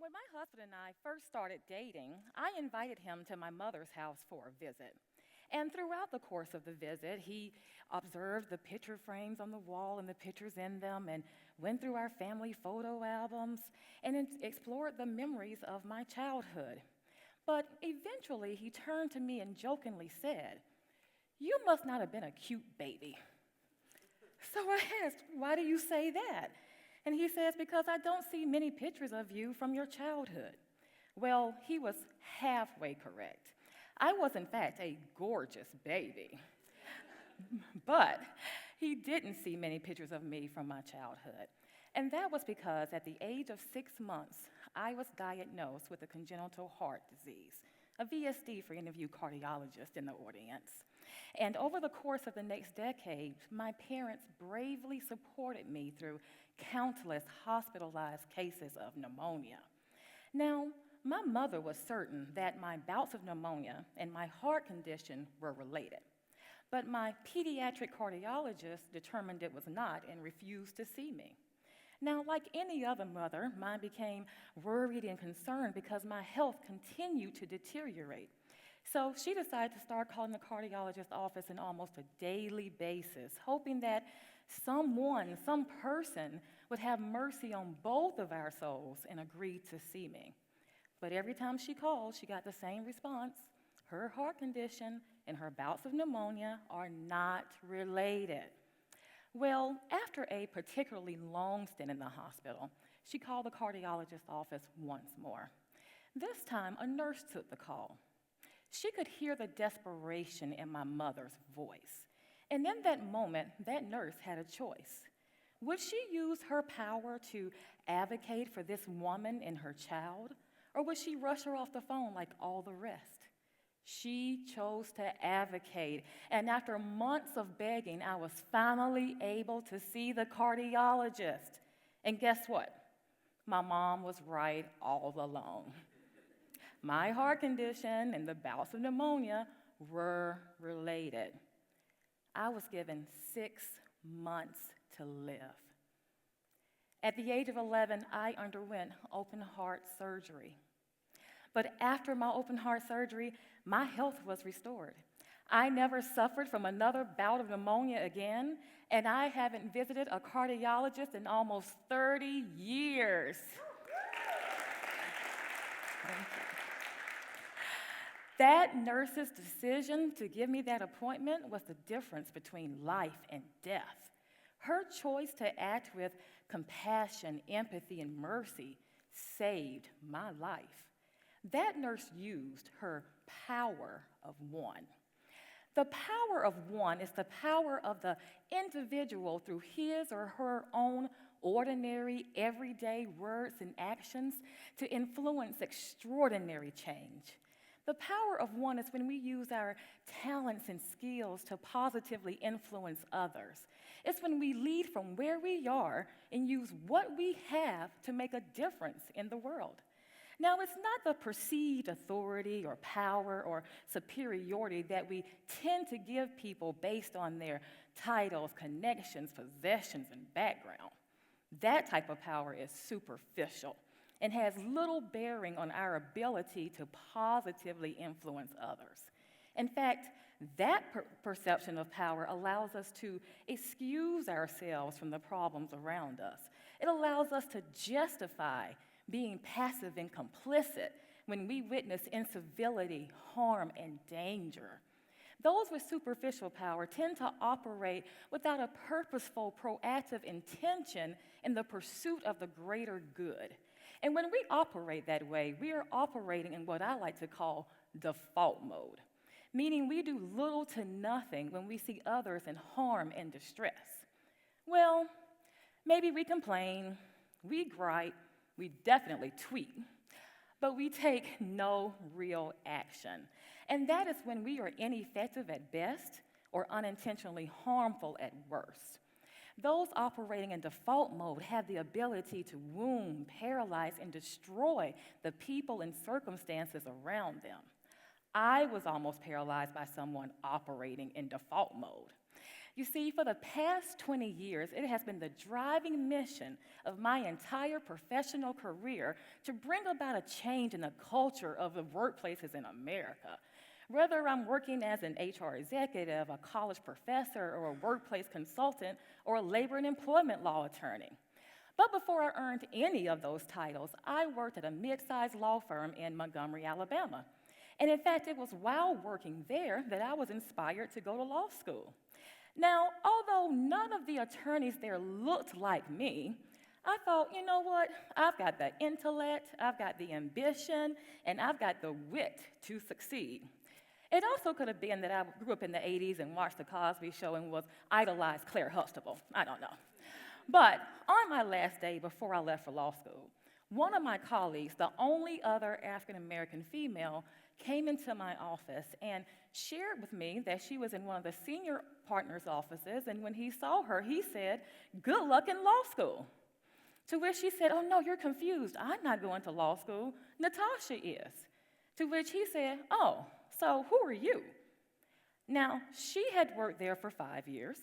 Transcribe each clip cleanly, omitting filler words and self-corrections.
When my husband and I first started dating, I invited him to my mother's house for a visit. And throughout the course of the visit, he observed the picture frames on the wall and the pictures in them, and went through our family photo albums and explored the memories of my childhood. But eventually, he turned to me and jokingly said, "You must not have been a cute baby." So I asked, "Why do you say that?" And he says, "Because I don't see many pictures of you from your childhood." Well, he was halfway correct. I was, in fact, a gorgeous baby. But he didn't see many pictures of me from my childhood. And that was because at the age of 6 months, I was diagnosed with a congenital heart disease, a VSD for any of you cardiologists in the audience. And over the course of the next decade, my parents bravely supported me through countless hospitalized cases of pneumonia. Now, my mother was certain that my bouts of pneumonia and my heart condition were related. But my pediatric cardiologist determined it was not and refused to see me. Now, like any other mother, mine became worried and concerned because my health continued to deteriorate. So she decided to start calling the cardiologist's office on almost a daily basis, hoping that some person would have mercy on both of our souls and agree to see me. But every time she called, she got the same response: her heart condition and her bouts of pneumonia are not related. Well, after a particularly long stint in the hospital, she called the cardiologist's office once more. This time, a nurse took the call. She could hear the desperation in my mother's voice. And in that moment, that nurse had a choice. Would she use her power to advocate for this woman and her child, or would she rush her off the phone like all the rest? She chose to advocate, and after months of begging, I was finally able to see the cardiologist. And guess what? My mom was right all along. My heart condition and the bouts of pneumonia were related. I was given 6 months to live. At the age of 11, I underwent open heart surgery. But after my open heart surgery, my health was restored. I never suffered from another bout of pneumonia again, and I haven't visited a cardiologist in almost 30 years. Thank you. That nurse's decision to give me that appointment was the difference between life and death. Her choice to act with compassion, empathy, and mercy saved my life. That nurse used her power of one. The power of one is the power of the individual through his or her own ordinary, everyday words and actions to influence extraordinary change. The power of one is when we use our talents and skills to positively influence others. It's when we lead from where we are and use what we have to make a difference in the world. Now, it's not the perceived authority or power or superiority that we tend to give people based on their titles, connections, possessions, and background. That type of power is superficial and has little bearing on our ability to positively influence others. In fact, that perception of power allows us to excuse ourselves from the problems around us. It allows us to justify being passive and complicit when we witness incivility, harm, and danger. Those with superficial power tend to operate without a purposeful, proactive intention in the pursuit of the greater good. And when we operate that way, we are operating in what I like to call default mode, meaning we do little to nothing when we see others in harm and distress. Well, maybe we complain, we gripe, we definitely tweet, but we take no real action. And that is when we are ineffective at best or unintentionally harmful at worst. Those operating in default mode have the ability to wound, paralyze, and destroy the people and circumstances around them. I was almost paralyzed by someone operating in default mode. You see, for the past 20 years, it has been the driving mission of my entire professional career to bring about a change in the culture of the workplaces in America. Whether I'm working as an HR executive, a college professor, or a workplace consultant, or a labor and employment law attorney. But before I earned any of those titles, I worked at a mid-sized law firm in Montgomery, Alabama. And in fact, it was while working there that I was inspired to go to law school. Now, although none of the attorneys there looked like me, I thought, you know what? I've got the intellect, I've got the ambition, and I've got the wit to succeed. It also could have been that I grew up in the 80s and watched The Cosby Show and was idolized Claire Huxtable. I don't know. But on my last day before I left for law school, one of my colleagues, the only other African-American female, came into my office and shared with me that she was in one of the senior partner's offices, and when he saw her, he said, "Good luck in law school." To which she said, "Oh no, you're confused. I'm not going to law school. Natasha is." To which he said, "Oh, so who are you?" Now, she had worked there for 5 years.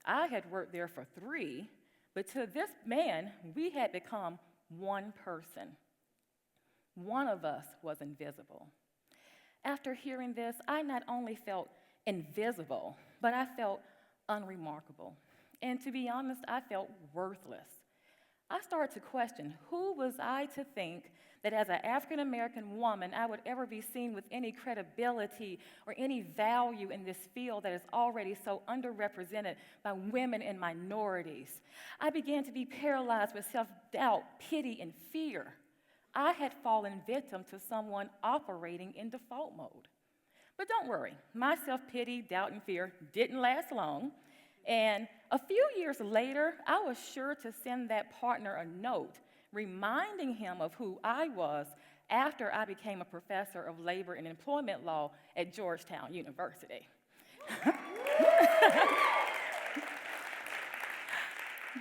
I had worked there for 3, but to this man, we had become one person. One of us was invisible. After hearing this, I not only felt invisible, but I felt unremarkable. And to be honest, I felt worthless. I started to question, who was I to think that as an African-American woman, I would ever be seen with any credibility or any value in this field that is already so underrepresented by women and minorities? I began to be paralyzed with self-doubt, pity, and fear. I had fallen victim to someone operating in default mode. But don't worry, my self-pity, doubt, and fear didn't last long. And a few years later, I was sure to send that partner a note reminding him of who I was after I became a professor of labor and employment law at Georgetown University.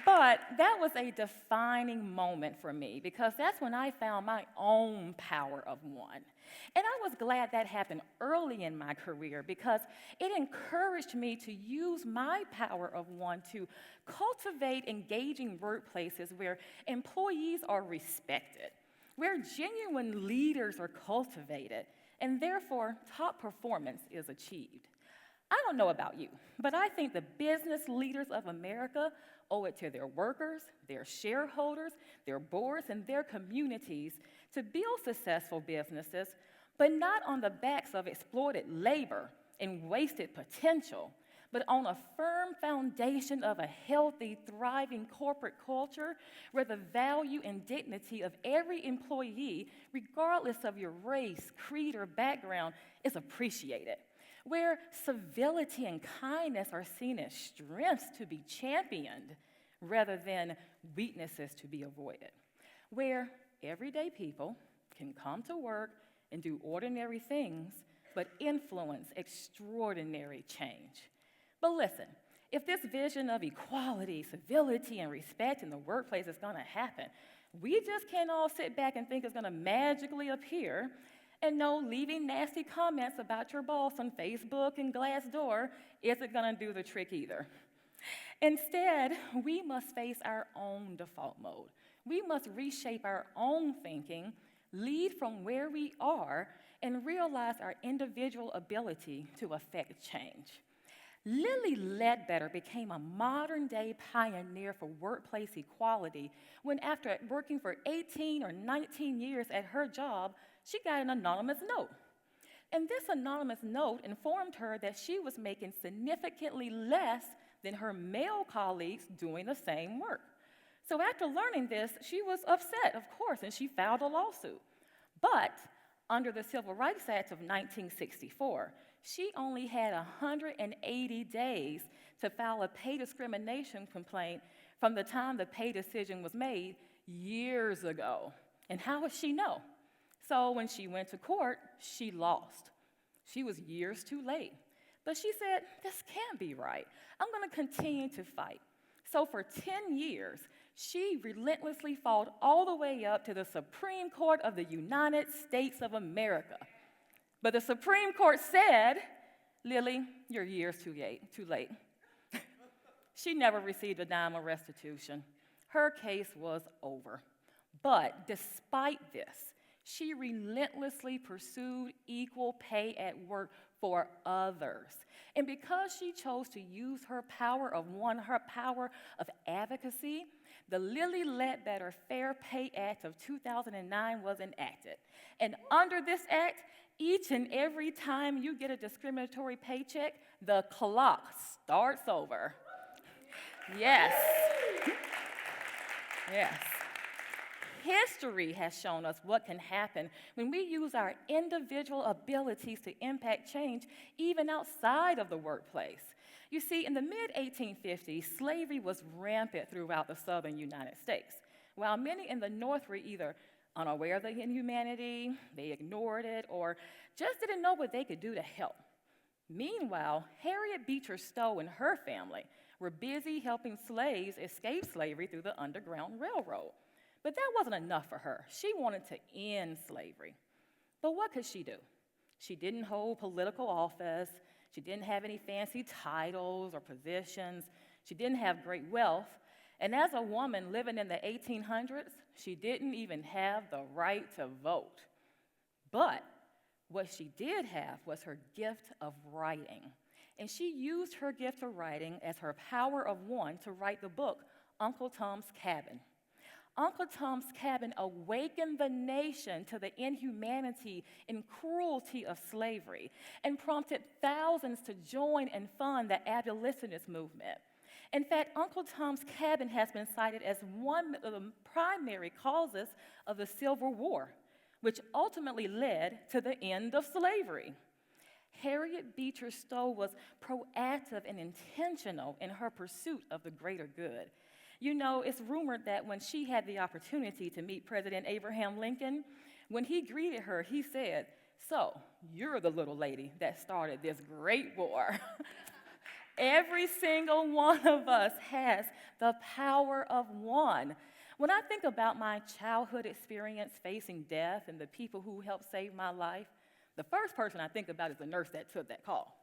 But that was a defining moment for me because that's when I found my own power of one. And I was glad that happened early in my career because it encouraged me to use my power of one to cultivate engaging workplaces where employees are respected, where genuine leaders are cultivated, and therefore top performance is achieved. I don't know about you, but I think the business leaders of America owe it to their workers, their shareholders, their boards, and their communities to build successful businesses, but not on the backs of exploited labor and wasted potential, but on a firm foundation of a healthy, thriving corporate culture where the value and dignity of every employee, regardless of your race, creed, or background, is appreciated, where civility and kindness are seen as strengths to be championed rather than weaknesses to be avoided, where everyday people can come to work and do ordinary things but influence extraordinary change. But listen, if this vision of equality, civility, and respect in the workplace is going to happen, we just can't all sit back and think it's going to magically appear. And no, leaving nasty comments about your boss on Facebook and Glassdoor isn't going to do the trick either. Instead, we must face our own default mode. We must reshape our own thinking, lead from where we are, and realize our individual ability to affect change. Lilly Ledbetter became a modern-day pioneer for workplace equality when, after working for 18 or 19 years at her job, she got an anonymous note. And this anonymous note informed her that she was making significantly less than her male colleagues doing the same work. So after learning this, she was upset, of course, and she filed a lawsuit. But under the Civil Rights Act of 1964, she only had 180 days to file a pay discrimination complaint from the time the pay decision was made years ago. And how would she know? So when she went to court, she lost. She was years too late. But she said, this can't be right. I'm going to continue to fight. So for 10 years, she relentlessly fought all the way up to the Supreme Court of the United States of America. But the Supreme Court said, Lily, you're years too late. She never received a dime of restitution. Her case was over. But despite this, she relentlessly pursued equal pay at work for others. And because she chose to use her power of one, her power of advocacy, the Lilly Ledbetter Fair Pay Act of 2009 was enacted. And under this act, each and every time you get a discriminatory paycheck, the clock starts over. Yes. Yes. History has shown us what can happen when we use our individual abilities to impact change even outside of the workplace. You see, in the mid-1850s, slavery was rampant throughout the southern United States. While many in the North were either unaware of the inhumanity, they ignored it, or just didn't know what they could do to help. Meanwhile, Harriet Beecher Stowe and her family were busy helping slaves escape slavery through the Underground Railroad. But that wasn't enough for her. She wanted to end slavery. But what could she do? She didn't hold political office. She didn't have any fancy titles or positions. She didn't have great wealth. And as a woman living in the 1800s, she didn't even have the right to vote. But what she did have was her gift of writing. And she used her gift of writing as her power of one to write the book, Uncle Tom's Cabin. Uncle Tom's Cabin awakened the nation to the inhumanity and cruelty of slavery and prompted thousands to join and fund the abolitionist movement. In fact, Uncle Tom's Cabin has been cited as one of the primary causes of the Civil War, which ultimately led to the end of slavery. Harriet Beecher Stowe was proactive and intentional in her pursuit of the greater good. You know, it's rumored that when she had the opportunity to meet President Abraham Lincoln, when he greeted her, he said, "So, you're the little lady that started this great war." Every single one of us has the power of one. When I think about my childhood experience facing death and the people who helped save my life, the first person I think about is the nurse that took that call.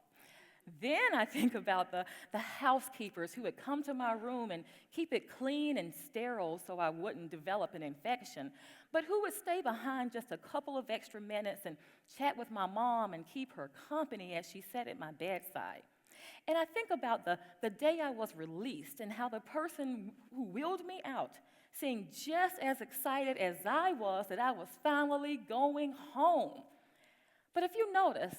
Then I think about the housekeepers who would come to my room and keep it clean and sterile so I wouldn't develop an infection, but who would stay behind just a couple of extra minutes and chat with my mom and keep her company as she sat at my bedside. And I think about the day I was released and how the person who wheeled me out seemed just as excited as I was that I was finally going home. But if you notice,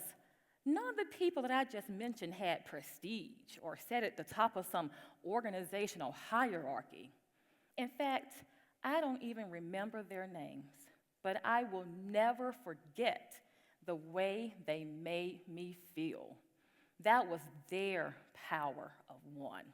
none of the people that I just mentioned had prestige or sat at the top of some organizational hierarchy. In fact, I don't even remember their names, but I will never forget the way they made me feel. That was their power of one.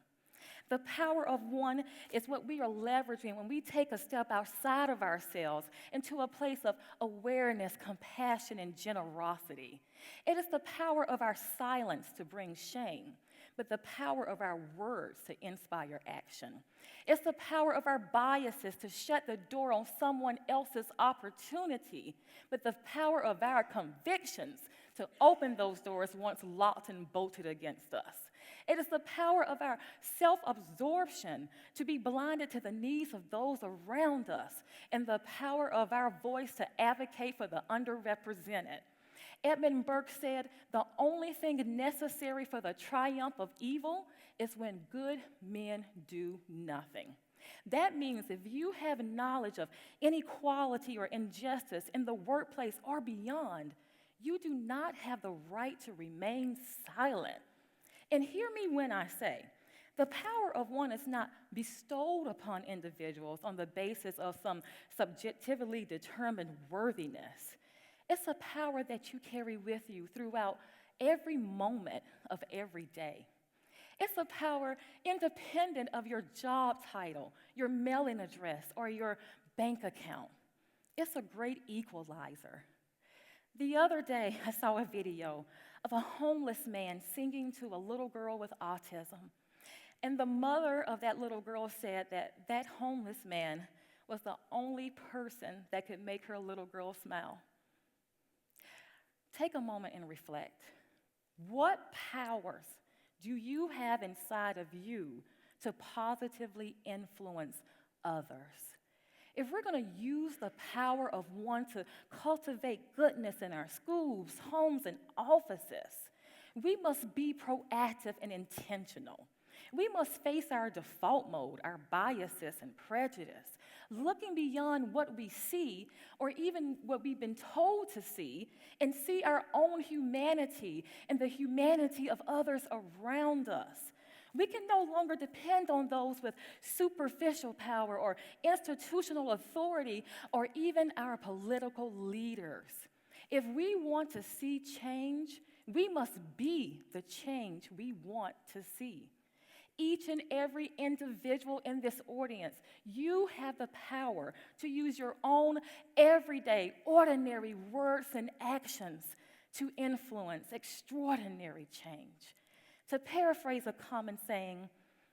The power of one is what we are leveraging when we take a step outside of ourselves into a place of awareness, compassion, and generosity. It is the power of our silence to bring shame, but the power of our words to inspire action. It's the power of our biases to shut the door on someone else's opportunity, but the power of our convictions to open those doors once locked and bolted against us. It is the power of our self-absorption to be blinded to the needs of those around us, and the power of our voice to advocate for the underrepresented. Edmund Burke said, "The only thing necessary for the triumph of evil is when good men do nothing." That means if you have knowledge of inequality or injustice in the workplace or beyond, you do not have the right to remain silent. And hear me when I say, the power of one is not bestowed upon individuals on the basis of some subjectively determined worthiness. It's a power that you carry with you throughout every moment of every day. It's a power independent of your job title, your mailing address, or your bank account. It's a great equalizer. The other day, I saw a video of a homeless man singing to a little girl with autism. And the mother of that little girl said that that homeless man was the only person that could make her little girl smile. Take a moment and reflect. What powers do you have inside of you to positively influence others. If we're going to use the power of one to cultivate goodness in our schools, homes, and offices, we must be proactive and intentional. We must face our default mode, our biases and prejudice, looking beyond what we see or even what we've been told to see, and see our own humanity and the humanity of others around us. We can no longer depend on those with superficial power or institutional authority or even our political leaders. If we want to see change, we must be the change we want to see. Each and every individual in this audience, you have the power to use your own everyday, ordinary words and actions to influence extraordinary change. To paraphrase a common saying,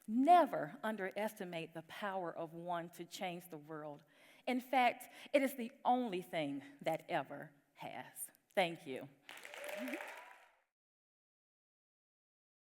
never underestimate the power of one to change the world. In fact, it is the only thing that ever has. Thank you.